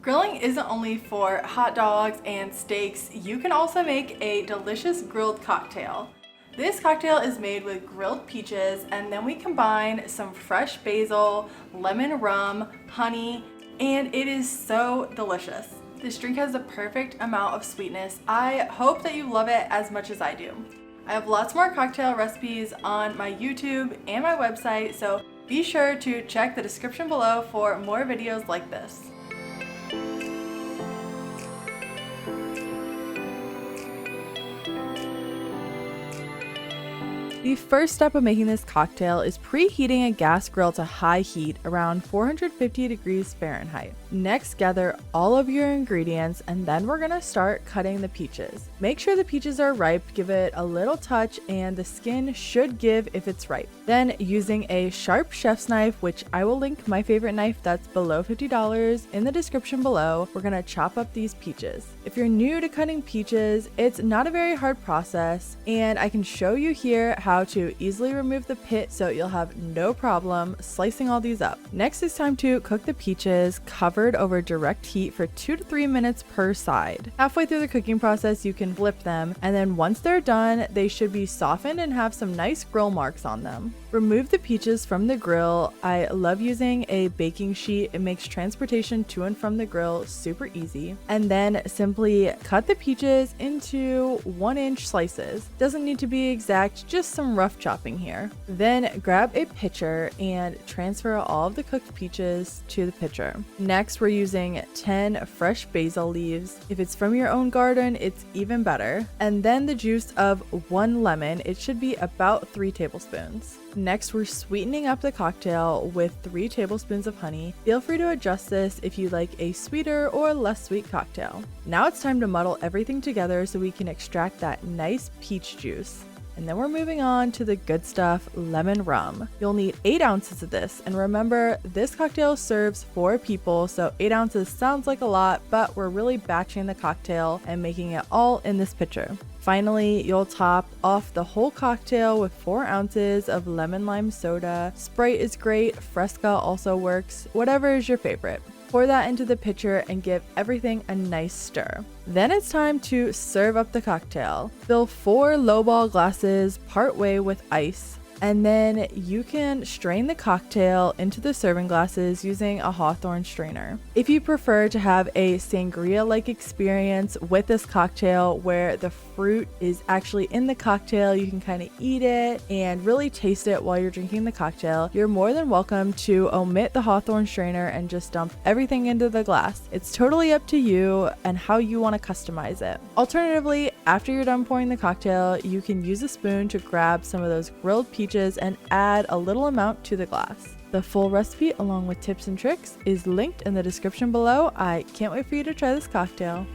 Grilling isn't only for hot dogs and steaks, you can also make a delicious grilled cocktail. This cocktail is made with grilled peaches, and then we combine some fresh basil, lemon rum, honey, and it is so delicious. This drink has the perfect amount of sweetness. I hope that you love it as much as I do. I have lots more cocktail recipes on my YouTube and my website, so be sure to check the description below for more videos like this. The first step of making this cocktail is preheating a gas grill to high heat around 450 degrees Fahrenheit. Next, gather all of your ingredients, and then we're gonna start cutting the peaches. Make sure the peaches are ripe, give it a little touch, and the skin should give if it's ripe. Then, using a sharp chef's knife, which I will link my favorite knife that's below $50 in the description below, we're gonna chop up these peaches. If you're new to cutting peaches, it's not a very hard process, and I can show you here how to easily remove the pit so you'll have no problem slicing all these up. Next, it's time to cook the peaches covered over direct heat for 2 to 3 minutes per side. Halfway through the cooking process, you can flip them, and then once they're done, they should be softened and have some nice grill marks on them. Remove the peaches from the grill. I love using a baking sheet. It makes transportation to and from the grill super easy. And then simply cut the peaches into 1-inch slices. Doesn't need to be exact, just some rough chopping here. Then grab a pitcher and transfer all of the cooked peaches to the pitcher. Next, we're using 10 fresh basil leaves. If it's from your own garden, it's even better. And then the juice of 1 lemon. It should be about 3 tablespoons. Next, we're sweetening up the cocktail with 3 tablespoons of honey. Feel free to adjust this if you like a sweeter or less sweet cocktail. Now it's time to muddle everything together so we can extract that nice peach juice. And then we're moving on to the good stuff, lemon rum. You'll need 8 ounces of this, and remember, this cocktail serves 4 people, so 8 ounces sounds like a lot, but we're really batching the cocktail and making it all in this pitcher. Finally, you'll top off the whole cocktail with 4 ounces of lemon lime soda. Sprite is great, Fresca also works, whatever is your favorite. Pour that into the pitcher and give everything a nice stir. Then it's time to serve up the cocktail. Fill 4 lowball glasses partway with ice, and then you can strain the cocktail into the serving glasses using a Hawthorne strainer. If you prefer to have a sangria-like experience with this cocktail where the fruit is actually in the cocktail, you can kind of eat it and really taste it while you're drinking the cocktail, you're more than welcome to omit the Hawthorne strainer and just dump everything into the glass. It's totally up to you and how you want to customize it. Alternatively, after you're done pouring the cocktail, you can use a spoon to grab some of those grilled peaches and add a little amount to the glass. The full recipe along with tips and tricks is linked in the description below. I can't wait for you to try this cocktail.